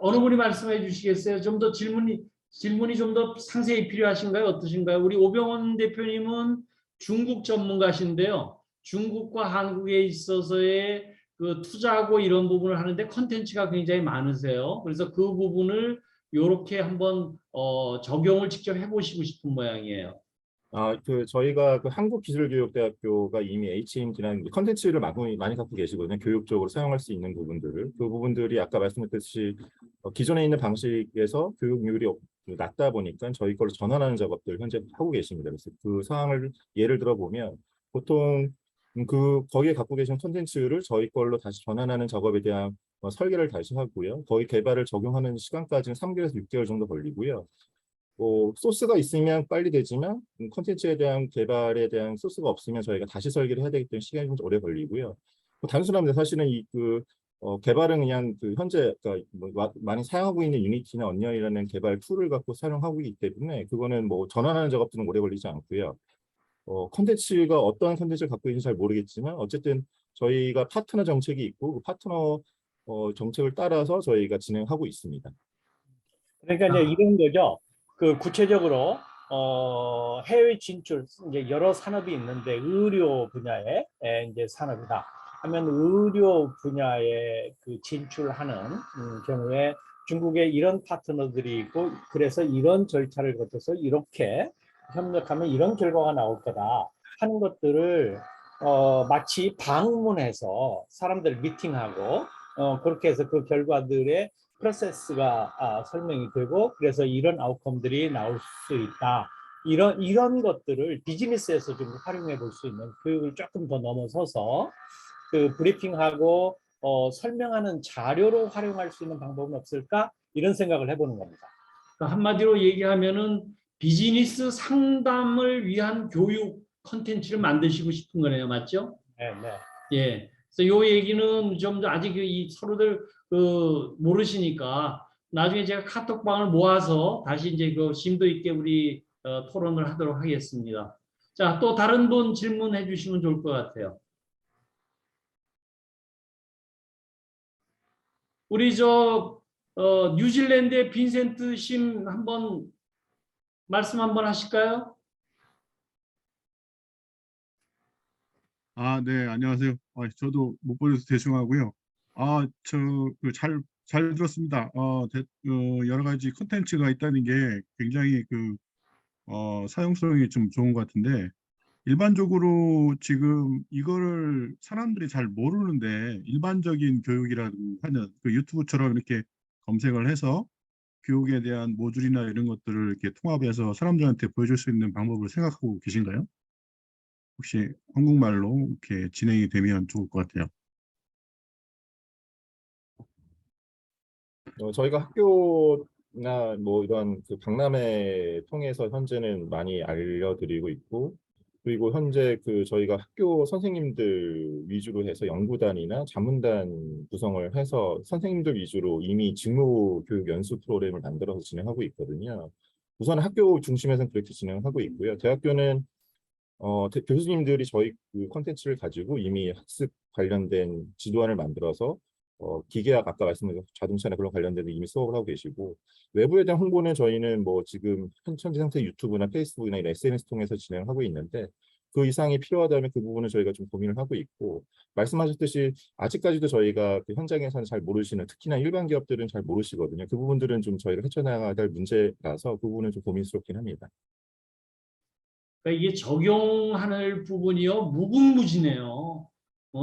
어느 분이 말씀해 주시겠어요? 좀 더 질문이 좀 더 상세히 필요하신가요? 어떠신가요? 우리 오병원 대표님은 중국 전문가신데요. 중국과 한국에 있어서의 그 투자하고 이런 부분을 하는데 컨텐츠가 굉장히 많으세요. 그래서 그 부분을 이렇게 한번 적용을 직접 해보시고 싶은 모양이에요. 저희가 그 한국기술교육대학교가 이미 HMT라는 컨텐츠를 많이 갖고 계시거든요. 교육적으로 사용할 수 있는 부분들을. 그 부분들이 아까 말씀드렸듯이 기존에 있는 방식에서 교육률이 낮다 보니까 저희 걸로 전환하는 작업들을 현재 하고 계십니다. 그래서 그 사항을 예를 들어 보면 보통 거기에 갖고 계신 컨텐츠를 저희 걸로 다시 전환하는 작업에 대한 설계를 다시 하고요. 거기 개발을 적용하는 시간까지는 3개월에서 6개월 정도 걸리고요. 소스가 있으면 빨리 되지만 콘텐츠에 대한 개발에 대한 소스가 없으면 저희가 다시 설계를 해야 되기 때문에 시간이 좀 오래 걸리고요. 단순합니다. 사실은 개발은 그냥 현재 많이 사용하고 있는 유니티나 언리언이라는 개발 툴을 갖고 사용하고 있기 때문에 그거는 뭐 전환하는 작업들은 오래 걸리지 않고요. 콘텐츠가 어떠한 콘텐츠를 갖고 있는지 잘 모르겠지만 어쨌든 저희가 파트너 정책이 있고 그 파트너 정책을 따라서 저희가 진행하고 있습니다. 그러니까 이제 이런 거죠. 그 구체적으로 해외 진출 이제 여러 산업이 있는데 의료 분야의 이제 산업이다 하면 의료 분야에 그 진출하는 경우에 중국에 이런 파트너들이 있고 그래서 이런 절차를 거쳐서 이렇게 협력하면 이런 결과가 나올 거다 하는 것들을 마치 방문해서 사람들 미팅하고 그렇게 해서 그 결과들의 프로세스가 설명이 되고 그래서 이런 아웃컴들이 나올 수 있다. 이런 것들을 비즈니스에서 좀 활용해 볼 수 있는 교육을 조금 더 넘어서서 그 브리핑하고 설명하는 자료로 활용할 수 있는 방법은 없을까? 이런 생각을 해보는 겁니다. 그러니까 한마디로 얘기하면은 비즈니스 상담을 위한 교육 콘텐츠를 만드시고 싶은 거네요, 맞죠? 네, 네. 예. 그래서 요 얘기는 좀 아직 이 서로들 모르시니까 나중에 제가 카톡방을 모아서 다시 이제 그 심도 있게 우리 토론을 하도록 하겠습니다. 자, 또 다른 분 질문해 주시면 좋을 것 같아요. 우리 뉴질랜드의 빈센트 심 한번 말씀 한번 하실까요? 네, 안녕하세요. 저도 못 보여서 죄송하고요. 잘 들었습니다. 여러 가지 콘텐츠가 있다는 게 굉장히 사용성이 좀 좋은 것 같은데, 일반적으로 지금 이거를 사람들이 잘 모르는데, 일반적인 교육이라고 하는 유튜브처럼 이렇게 검색을 해서 교육에 대한 모듈이나 이런 것들을 이렇게 통합해서 사람들한테 보여줄 수 있는 방법을 생각하고 계신가요? 혹시 한국말로 이렇게 진행이 되면 좋을 것 같아요. 저희가 학교나 뭐 이런 박람회 통해서 현재는 많이 알려드리고 있고, 그리고 현재 저희가 학교 선생님들 위주로 해서 연구단이나 자문단 구성을 해서 선생님들 위주로 이미 직무 교육 연수 프로그램을 만들어서 진행하고 있거든요. 우선 학교 중심에서는 그렇게 진행하고 있고요. 대학교는 교수님들이 저희 콘텐츠를 가지고 이미 학습 관련된 지도안을 만들어서 기계학 아까 말씀드린 자동차나 그런 관련된 이미 수업을 하고 계시고, 외부에 대한 홍보는 저희는 뭐 지금 현재 상태 유튜브나 페이스북이나 이런 SNS 통해서 진행하고 있는데, 그 이상이 필요하다면 그 부분은 저희가 좀 고민을 하고 있고, 말씀하셨듯이 아직까지도 저희가 현장에서는 잘 모르시는, 특히나 일반 기업들은 잘 모르시거든요. 그 부분들은 좀 저희가 헤쳐나가야 될 문제라서 그 부분은 좀 고민스럽긴 합니다. 그러니까 이게 적용하는 부분이요 무궁무진해요.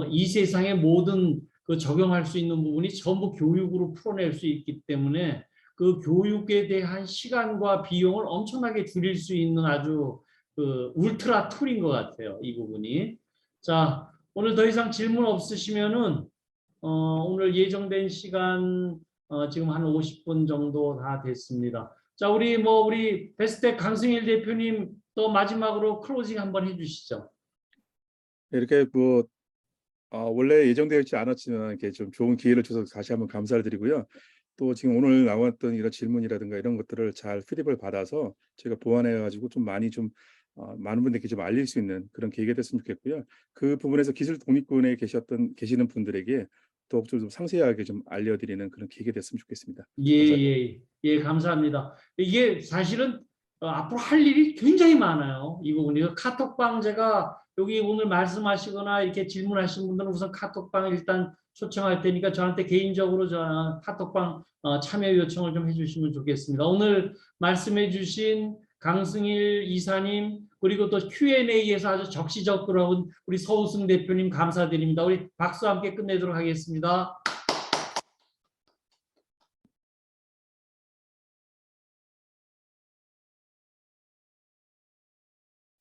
이 세상의 모든 적용할 수 있는 부분이 전부 교육으로 풀어낼 수 있기 때문에 그 교육에 대한 시간과 비용을 엄청나게 줄일 수 있는 아주 울트라 툴인 것 같아요, 이 부분이. 자, 오늘 더 이상 질문 없으시면은 오늘 예정된 시간 지금 한 50분 정도 다 됐습니다. 자, 우리 베스텍 강승일 대표님 또 마지막으로 클로징 한번 해주시죠. 이렇게 원래 예정되어 있지 않았지만 이렇게 좀 좋은 기회를 줘서 다시 한번 감사를 드리고요. 또 지금 오늘 나왔던 이런 질문이라든가 이런 것들을 잘 피드백을 받아서 제가 보완해가지고 좀 많이 많은 분들께 좀 알릴 수 있는 그런 계기가 됐으면 좋겠고요. 그 부분에서 기술 독립군에 계시는 분들에게 더욱 좀 상세하게 좀 알려드리는 그런 계기가 됐으면 좋겠습니다. 예, 감사합니다. 이게 사실은 앞으로 할 일이 굉장히 많아요. 이 부분이 카톡방 제가 여기 오늘 말씀하시거나 이렇게 질문하신 분들은 우선 카톡방 일단 초청할 테니까 저한테 개인적으로 카톡방 참여 요청을 좀 해주시면 좋겠습니다. 오늘 말씀해주신 강승일 이사님 그리고 또 Q&A에서 아주 적시적소로 온 우리 서우승 대표님 감사드립니다. 우리 박수와 함께 끝내도록 하겠습니다.